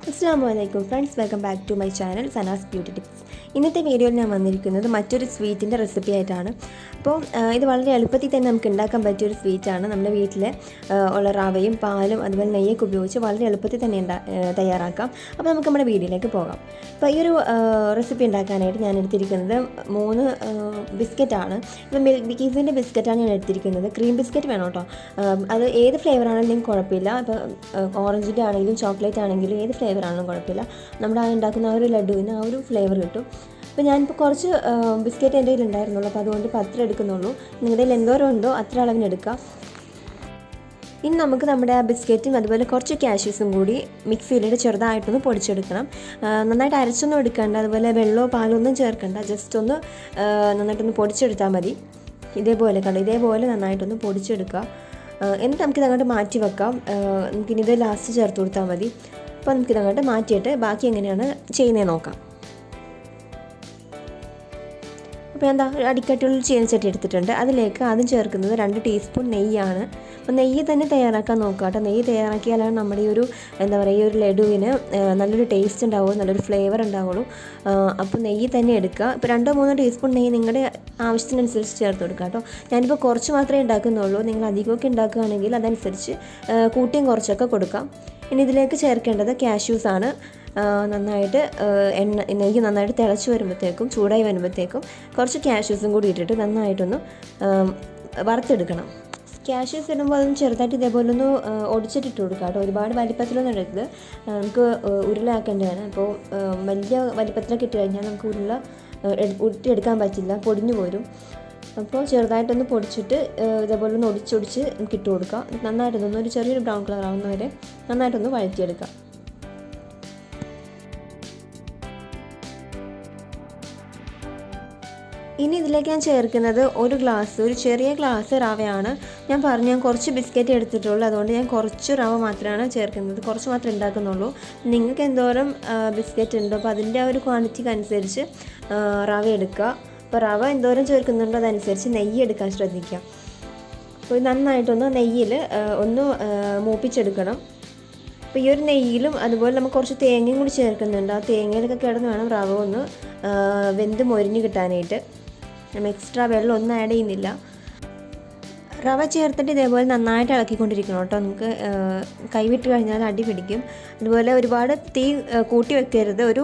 Assalamualaikum friends, welcome back to my channel Sana's Beauty Tips. ഇന്നത്തെ വീഡിയോയിൽ ഞാൻ വന്നിരിക്കുന്നത് മറ്റൊരു സ്വീറ്റിൻ്റെ റെസിപ്പി ആയിട്ടാണ്. അപ്പോൾ ഇത് വളരെ എളുപ്പത്തിൽ തന്നെ നമുക്ക് ഉണ്ടാക്കാൻ പറ്റിയൊരു സ്വീറ്റാണ്. നമ്മുടെ വീട്ടിൽ ഉള്ള റവയും പാലും അതുപോലെ നെയ്യൊക്കെ ഉപയോഗിച്ച് വളരെ എളുപ്പത്തിൽ തന്നെ തയ്യാറാക്കാം. അപ്പോൾ നമുക്ക് നമ്മുടെ വീഡിയോയിലേക്ക് പോകാം. അപ്പോൾ ഈ ഒരു റെസിപ്പി ഉണ്ടാക്കാനായിട്ട് ഞാൻ എടുത്തിരിക്കുന്നത് 3 ബിസ്ക്കറ്റാണ്. ഇപ്പോൾ മിൽക്ക് ബിക്കീസിൻ്റെ ബിസ്ക്കറ്റാണ് ഞാൻ എടുത്തിരിക്കുന്നത്. ക്രീം ബിസ്ക്കറ്റ് വേണം കേട്ടോ. അത് ഏത് ഫ്ലേവറാണെങ്കിലും കുഴപ്പമില്ല. ഇപ്പോൾ ഓറഞ്ചിൻ്റെ ആണെങ്കിലും ചോക്ലേറ്റ് ആണെങ്കിലും ഏത് ഫ്ലേവറാണെങ്കിലും കുഴപ്പമില്ല. നമ്മുടെ ഉണ്ടാക്കുന്ന ആ ഒരു ലഡുവിന് ആ ഒരു ഫ്ലേവർ കിട്ടും. അപ്പോൾ ഞാനിപ്പോൾ കുറച്ച് ബിസ്ക്കറ്റ് എൻ്റെ കയ്യിൽ ഉണ്ടായിരുന്നുള്ളൂ. അപ്പോൾ അതുകൊണ്ട് ഇപ്പോൾ അത്ര എടുക്കുന്നുള്ളൂ. നിങ്ങളുടെ കയ്യിൽ എന്തോരം ഉണ്ടോ അത്ര അളവിന് എടുക്കാം. ഇനി നമുക്ക് നമ്മുടെ ആ ബിസ്ക്കറ്റും അതുപോലെ കുറച്ച് കാഷ്യൂസും കൂടി മിക്സിയിലിട്ട് ചെറുതായിട്ടൊന്ന് പൊടിച്ചെടുക്കണം. നന്നായിട്ട് അരച്ചൊന്നും എടുക്കണ്ട, അതുപോലെ വെള്ളമോ പാലോ ഒന്നും ചേർക്കണ്ട. ജസ്റ്റ് ഒന്ന് നന്നായിട്ടൊന്ന് പൊടിച്ചെടുത്താൽ മതി. ഇതേപോലെ നന്നായിട്ടൊന്ന് പൊടിച്ചെടുക്കുക. എന്നിട്ട് നമുക്കിത് അങ്ങോട്ട് മാറ്റി വെക്കാം. നമുക്കിനിത് ലാസ്റ്റ് ചേർത്ത് കൊടുത്താൽ മതി. അപ്പോൾ നമുക്കിത് അങ്ങോട്ട് മാറ്റിയിട്ട് ബാക്കി എങ്ങനെയാണ് ചെയ്യുന്നത് നോക്കാം. അപ്പോൾ എന്താ അടിക്കട്ടിയുള്ള ചീനച്ചട്ടി എടുത്തിട്ടുണ്ട്. അതിലേക്ക് ആദ്യം ചേർക്കുന്നത് 2 ടീസ്പൂൺ നെയ്യാണ്. അപ്പോൾ നെയ്യ് തന്നെ തയ്യാറാക്കാൻ നോക്കുക കേട്ടോ. നെയ്യ് തയ്യാറാക്കിയാലാണ് നമ്മുടെ ഈ ഒരു ഈ ഒരു ലഡുവിന് നല്ലൊരു ടേസ്റ്റ് ഉണ്ടാവുള്ളൂ, നല്ലൊരു ഫ്ലേവർ ഉണ്ടാവുള്ളൂ. അപ്പോൾ നെയ്യ് തന്നെ എടുക്കുക. ഇപ്പോൾ 2-3 ടീസ്പൂൺ നെയ്യ് നിങ്ങളുടെ ആവശ്യത്തിനനുസരിച്ച് ചേർത്ത് കൊടുക്കുക കേട്ടോ. ഞാനിപ്പോൾ കുറച്ച് മാത്രമേ ഉണ്ടാക്കുന്നുള്ളൂ. നിങ്ങൾ അധികമൊക്കെ ഉണ്ടാക്കുകയാണെങ്കിൽ അതനുസരിച്ച് കൂട്ടിയും കുറച്ചൊക്കെ കൊടുക്കാം. ഇനി ഇതിലേക്ക് ചേർക്കേണ്ടത് കാഷ്യൂസാണ്. നന്നായിട്ട് നെയ്യ് നന്നായിട്ട് തിളച്ച് വരുമ്പോഴത്തേക്കും ചൂടായി വരുമ്പോഴത്തേക്കും കുറച്ച് കാഷ്യൂസും കൂടി ഇട്ടിട്ട് നന്നായിട്ടൊന്ന് വറുത്തെടുക്കണം. കാഷ്യൂസ് ഇടുമ്പോൾ അതൊന്ന് ചെറുതായിട്ട് ഇതേപോലെ ഒന്ന് ഒടിച്ചിട്ടിട്ട് കൊടുക്കുക കേട്ടോ. ഒരുപാട് വലിപ്പത്തിലൊന്നും എടുക്കരുത്, നമുക്ക് ഉരുളയാക്കേണ്ടതാണ്. അപ്പോൾ വലിയ വലിപ്പത്തിലൊക്കെ ഇട്ട് കഴിഞ്ഞാൽ നമുക്ക് ഉരുട്ടിയെടുക്കാൻ പറ്റില്ല, പൊടിഞ്ഞു പോരും. അപ്പോൾ ചെറുതായിട്ടൊന്ന് പൊടിച്ചിട്ട് ഇതേപോലെ ഒന്ന് ഒടിച്ചൊടിച്ച് നമുക്ക് ഇട്ട് കൊടുക്കുക. നന്നായിട്ടൊന്ന് ഒരു ചെറിയൊരു ബ്രൗൺ കളർ ആവുന്ന വരെ നന്നായിട്ടൊന്ന് വഴറ്റിയെടുക്കാം. ഇനി ഇതിലേക്ക് ഞാൻ ചേർക്കുന്നത് ഒരു ചെറിയ ഗ്ലാസ് റവയാണ്. ഞാൻ കുറച്ച് ബിസ്ക്കറ്റ് എടുത്തിട്ടുള്ളൂ, അതുകൊണ്ട് ഞാൻ കുറച്ച് റവ മാത്രമാണ് ചേർക്കുന്നത്. കുറച്ച് മാത്രമേ ഉണ്ടാക്കുന്നുള്ളൂ. നിങ്ങൾക്ക് എന്തോരം ബിസ്ക്കറ്റ് ഉണ്ടോ അപ്പോൾ അതിൻ്റെ ആ ഒരു ക്വാണ്ടിറ്റിക്ക് അനുസരിച്ച് റവ എടുക്കുക. അപ്പോൾ റവ എന്തോരം ചേർക്കുന്നുണ്ടോ അതനുസരിച്ച് നെയ്യ് എടുക്കാൻ ശ്രദ്ധിക്കുക. അപ്പോൾ നന്നായിട്ടൊന്ന് നെയ്യിൽ ഒന്ന് മൂപ്പിച്ചെടുക്കണം. അപ്പോൾ ഈ ഒരു നെയ്യിലും അതുപോലെ നമുക്ക് കുറച്ച് തേങ്ങയും കൂടി ചേർക്കുന്നുണ്ട്. ആ തേങ്ങയിലൊക്കെ കിടന്ന് വേണം റവ ഒന്ന് വെന്ത് മൊരിഞ്ഞ് കിട്ടാനായിട്ട്. നമ്മൾ എക്സ്ട്രാ വെള്ളം ഒന്നും ആഡ് ചെയ്യുന്നില്ല. റവ ചേർത്തിട്ട് ഇതേപോലെ നന്നായിട്ട് ഇളക്കിക്കൊണ്ടിരിക്കണം കേട്ടോ. നമുക്ക് കൈവിട്ട് കഴിഞ്ഞാൽ അടി പിടിക്കും. അതുപോലെ ഒരുപാട് തീ കൂട്ടി വെക്കരുത്. ഒരു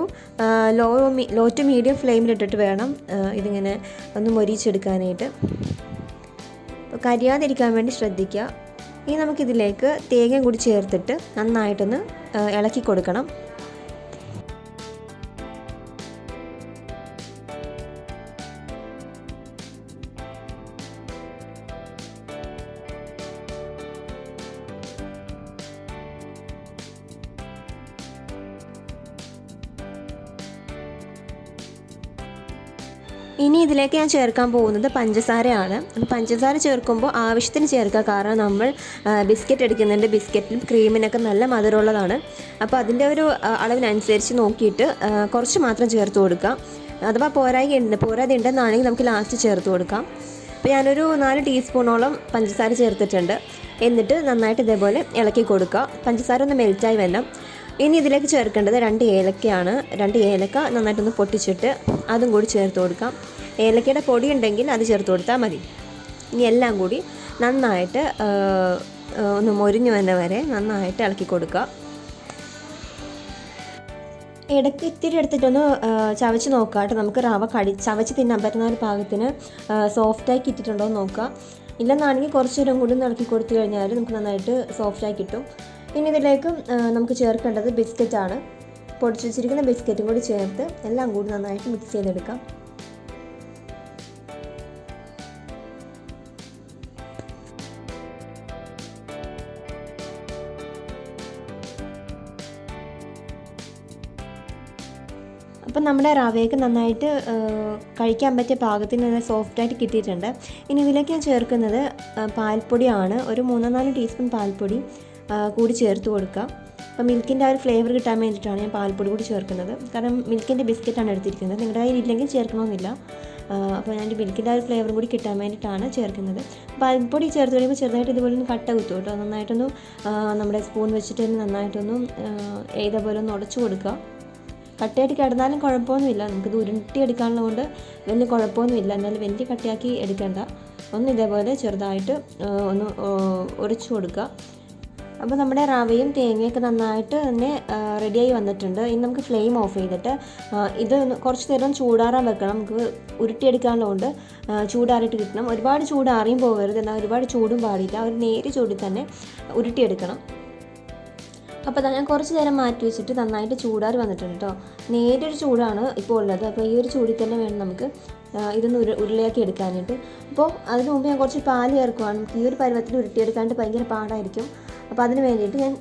ലോ ടു മീഡിയം ഫ്ലെയിമിലിട്ടിട്ട് വേണം ഇതിങ്ങനെ ഒന്ന് മൊരിച്ചെടുക്കാനായിട്ട്. കരിയാതിരിക്കാൻ വേണ്ടി ശ്രദ്ധിക്കുക. ഇനി നമുക്കിതിലേക്ക് തേങ്ങയും കൂടി ചേർത്തിട്ട് നന്നായിട്ടൊന്ന് ഇളക്കി കൊടുക്കണം. ഇനി ഇതിലേക്ക് ഞാൻ ചേർക്കാൻ പോകുന്നത് പഞ്ചസാരയാണ്. അപ്പോൾ പഞ്ചസാര ചേർക്കുമ്പോൾ ആവശ്യത്തിന് ചേർക്കുക. കാരണം നമ്മൾ ബിസ്ക്കറ്റ് എടുക്കുന്നുണ്ട്. ബിസ്ക്കറ്റിലും ക്രീമിനൊക്കെ നല്ല മധുരമുള്ളതാണ്. അപ്പോൾ ഒരു അളവിനനുസരിച്ച് നോക്കിയിട്ട് കുറച്ച് മാത്രം ചേർത്ത് കൊടുക്കാം. അഥവാ പോരാതെ ഉണ്ടെന്നാണെങ്കിൽ നമുക്ക് ലാസ്റ്റ് ചേർത്ത് കൊടുക്കാം. അപ്പോൾ ഞാനൊരു 4 ടീസ്പൂണോളം പഞ്ചസാര ചേർത്തിട്ടുണ്ട്. എന്നിട്ട് നന്നായിട്ട് ഇതേപോലെ ഇളക്കി കൊടുക്കുക. പഞ്ചസാര ഒന്ന് മെൽറ്റായി വരണം. ഇനി ഇതിലേക്ക് ചേർക്കേണ്ടത് 2 ഏലക്കയാണ്. 2 ഏലക്ക നന്നായിട്ടൊന്ന് പൊട്ടിച്ചിട്ട് അതും കൂടി ചേർത്ത് കൊടുക്കാം. ഏലക്കയുടെ പൊടി ഉണ്ടെങ്കിൽ അത് ചേർത്ത് കൊടുത്താൽ മതി. ഇനി എല്ലാം കൂടി നന്നായിട്ട് ഒന്ന് മൊരിഞ്ഞു വന്ന വരെ നന്നായിട്ട് ഇളക്കി കൊടുക്കുക. ഇടയ്ക്ക് ഇത്തിരി എടുത്തിട്ടൊന്ന് ചവച്ച് നോക്കുക കേട്ടോ. നമുക്ക് റവ ചവച്ച് തിന്നാൻ പറ്റുന്ന ഒരു പാകത്തിന് സോഫ്റ്റായി കിട്ടിയിട്ടുണ്ടോ എന്ന് നോക്കുക. ഇല്ലെന്നാണെങ്കിൽ കുറച്ച് നേരം കൂടി ഒന്ന് ഇളക്കി കൊടുത്തു കഴിഞ്ഞാൽ നമുക്ക് നന്നായിട്ട് സോഫ്റ്റായി കിട്ടും. ഇനി ഇതിലേക്ക് നമുക്ക് ചേർക്കേണ്ടത് ബിസ്ക്കറ്റാണ്. പൊടിച്ച് വെച്ചിരിക്കുന്ന ബിസ്ക്കറ്റും കൂടി ചേർത്ത് എല്ലാം കൂടി നന്നായിട്ട് മിക്സ് ചെയ്തെടുക്കാം. അപ്പം നമ്മുടെ റവയൊക്കെ നന്നായിട്ട് കഴിക്കാൻ പറ്റിയ പാകത്തിന് നല്ല സോഫ്റ്റായിട്ട് കിട്ടിയിട്ടുണ്ട്. ഇനി ഇതിലേക്ക് ഞാൻ ചേർക്കുന്നത് പാൽപ്പൊടിയാണ്. ഒരു 3-4 ടീസ്പൂൺ പാൽപ്പൊടി കൂടി ചേർത്ത് കൊടുക്കുക. അപ്പോൾ മിൽക്കിൻ്റെ ആ ഒരു ഫ്ലേവർ കിട്ടാൻ വേണ്ടിയിട്ടാണ് ഞാൻ പാൽപ്പൊടി കൂടി ചേർക്കുന്നത്. കാരണം മിൽക്കിൻ്റെ ബിസ്ക്കറ്റാണ് എടുത്തിരിക്കുന്നത്. നിങ്ങളുടെ കയ്യിൽ ഇല്ലെങ്കിൽ ചേർക്കണമെന്നില്ല. അപ്പോൾ ഞാൻ മിൽക്കിൻ്റെ ആ ഒരു ഫ്ലേവറും കൂടി കിട്ടാൻ വേണ്ടിയിട്ടാണ് ചേർക്കുന്നത്. അപ്പോൾ അരിപ്പൊടി ചേർത്ത് കഴിയുമ്പോൾ ചെറുതായിട്ട് ഇതുപോലെ ഒന്ന് കട്ട കുത്തും കേട്ടോ. നന്നായിട്ടൊന്ന് നമ്മുടെ സ്പൂൺ വെച്ചിട്ട് തന്നെ നന്നായിട്ടൊന്ന് ഇതേപോലെ ഒന്ന് ഉടച്ചു കൊടുക്കുക. കട്ടയായിട്ട് കിടന്നാലും കുഴപ്പമൊന്നുമില്ല, നമുക്കിത് ഉരുട്ടിയെടുക്കാനുള്ളതുകൊണ്ട് വലിയ കുഴപ്പമൊന്നുമില്ല. എന്നാലും വലിയ കട്ടയാക്കി എടുക്കേണ്ട. ഒന്ന് ഇതേപോലെ ചെറുതായിട്ട് ഒന്ന് ഉടച്ചു കൊടുക്കുക. അപ്പോൾ നമ്മുടെ റവയും തേങ്ങയൊക്കെ നന്നായിട്ട് തന്നെ റെഡിയായി വന്നിട്ടുണ്ട്. ഇനി നമുക്ക് ഫ്ലെയിം ഓഫ് ചെയ്തിട്ട് ഇത് കുറച്ച് നേരം ചൂടാറാൻ വെക്കണം. നമുക്ക് ഉരുട്ടിയെടുക്കാനുള്ളതുകൊണ്ട് ചൂടാറിയിട്ട് കിട്ടണം. ഒരുപാട് ചൂടാറിയും പോകരുത്, എന്നാൽ ഒരുപാട് ചൂടും പാടില്ല. ഒരു നേരിയ ചൂടിൽ തന്നെ ഉരുട്ടിയെടുക്കണം. അപ്പോൾ ഞാൻ കുറച്ച് നേരം മാറ്റി വെച്ചിട്ട് നന്നായിട്ട് ചൂടാറി വന്നിട്ടുണ്ട് കേട്ടോ. നേരിയൊരു ചൂടാണ് ഇപ്പോൾ ഉള്ളത്. അപ്പോൾ ഈ ഒരു ചൂടിൽ തന്നെ വേണം നമുക്ക് ഇതൊന്ന് ഉരുളയാക്കി എടുക്കാനായിട്ട്. അപ്പോൾ അതിന് മുമ്പ് ഞാൻ കുറച്ച് പാല് ചേർക്കുവാണ്. നമുക്ക് ഈ ഒരു പരുവത്തിൽ ഉരുട്ടിയെടുക്കാനായിട്ട് ഭയങ്കര പാടായിരിക്കും. അപ്പോൾ അതിന് വേണ്ടിയിട്ട് ഞാൻ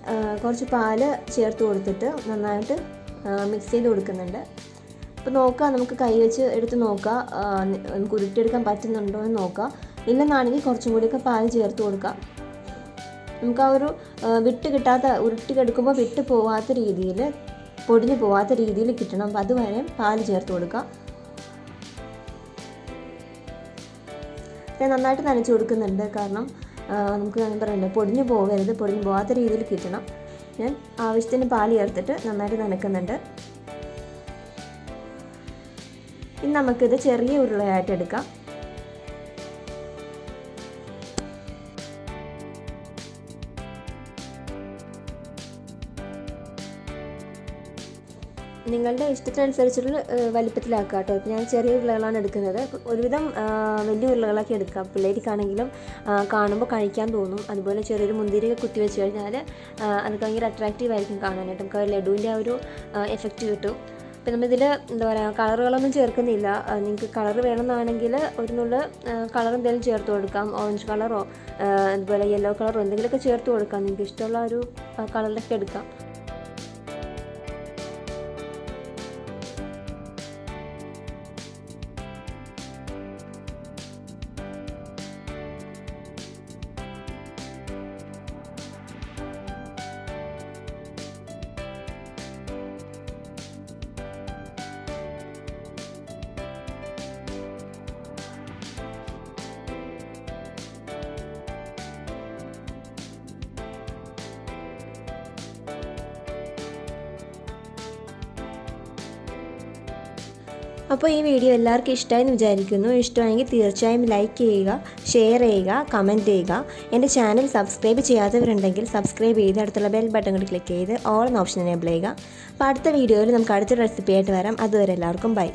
കുറച്ച് പാല് ചേർത്ത് കൊടുത്തിട്ട് നന്നായിട്ട് മിക്സ് ചെയ്ത് കൊടുക്കുന്നുണ്ട്. അപ്പോൾ നോക്കുക, നമുക്ക് കൈ വെച്ച് എടുത്ത് നോക്കുക, നമുക്ക് ഉരുട്ടിയെടുക്കാൻ പറ്റുന്നുണ്ടോ എന്ന് നോക്കുക. ഇല്ലെന്നാണെങ്കിൽ കുറച്ചും കൂടിയൊക്കെ പാല് ചേർത്ത് കൊടുക്കുക. നമുക്ക് ആ ഒരു ഉരുട്ടിക്കെടുക്കുമ്പോൾ വിട്ട് പോകാത്ത രീതിയിൽ, പൊടിഞ്ഞു പോകാത്ത രീതിയിൽ കിട്ടണം. അപ്പോൾ അതുവരെ പാല് ചേർത്ത് കൊടുക്കുക. ഞാൻ നന്നായിട്ട് നനച്ച് കൊടുക്കുന്നുണ്ട്, കാരണം നമുക്ക് ഞാൻ പറയണ്ടേ, പൊടിഞ്ഞു പോകരുത്, പൊടിഞ്ഞു പോകാത്ത രീതിയിൽ കിട്ടണം. ഞാൻ ആവശ്യത്തിന് പാല് ചേർത്തിട്ട് നന്നായിട്ട് നനക്കുന്നുണ്ട്. ഇനി നമുക്കിത് ചെറിയ ഉരുളയായിട്ട് എടുക്കാം. നിങ്ങളുടെ ഇഷ്ടത്തിനനുസരിച്ചുള്ള വലിപ്പത്തിലാക്കുക കേട്ടോ. ഞാൻ ചെറിയ ഉരുളകളാണ് എടുക്കുന്നത്. ഒരുവിധം വലിയ ഉരുളകളൊക്കെ എടുക്കാം. പിള്ളേർക്കാണെങ്കിലും കാണുമ്പോൾ കഴിക്കാൻ തോന്നും. അതുപോലെ ചെറിയൊരു മുന്തിരിയൊക്കെ കുത്തി വെച്ച് കഴിഞ്ഞാൽ അത് ഭയങ്കര അട്രാക്റ്റീവ് ആയിരിക്കും കാണാനായിട്ട്. നമുക്ക് ലഡുവിൻ്റെ ആ ഒരു എഫക്റ്റ് കിട്ടും. അപ്പോൾ നമ്മളിതിൽ എന്താ പറയുക, കളറുകളൊന്നും ചേർക്കുന്നില്ല. നിങ്ങൾക്ക് കളർ വേണമെന്നാണെങ്കിൽ ഒരു നുള്ള് കളർ എന്തെങ്കിലും ചേർത്ത് കൊടുക്കാം. ഓറഞ്ച് കളറോ അതുപോലെ യെല്ലോ കളറോ എന്തെങ്കിലുമൊക്കെ ചേർത്ത് കൊടുക്കാം. നിങ്ങൾക്ക് ഇഷ്ടമുള്ള ഒരു കളറിലൊക്കെ എടുക്കാം. അപ്പോൾ ഈ വീഡിയോ എല്ലാവർക്കും ഇഷ്ടമായെന്ന് വിചാരിക്കുന്നു. ഇഷ്ടമായെങ്കിൽ തീർച്ചയായും ലൈക്ക് ചെയ്യുക, ഷെയർ ചെയ്യുക, കമൻറ്റ് ചെയ്യുക. എൻ്റെ ചാനൽ സബ്സ്ക്രൈബ് ചെയ്യാത്തവരുണ്ടെങ്കിൽ സബ്സ്ക്രൈബ് ചെയ്ത് അടുത്തുള്ള ബെൽ ബട്ടൺ കൂടി ക്ലിക്ക് ചെയ്ത് ഓൾ എന്ന ഓപ്ഷൻ എനേബിൾ ചെയ്യുക. അപ്പോൾ അടുത്ത വീഡിയോയിൽ നമുക്ക് അടുത്തൊരു റെസിപ്പി ആയിട്ട് വരാം. അതുവരെ എല്ലാവർക്കും ബൈ.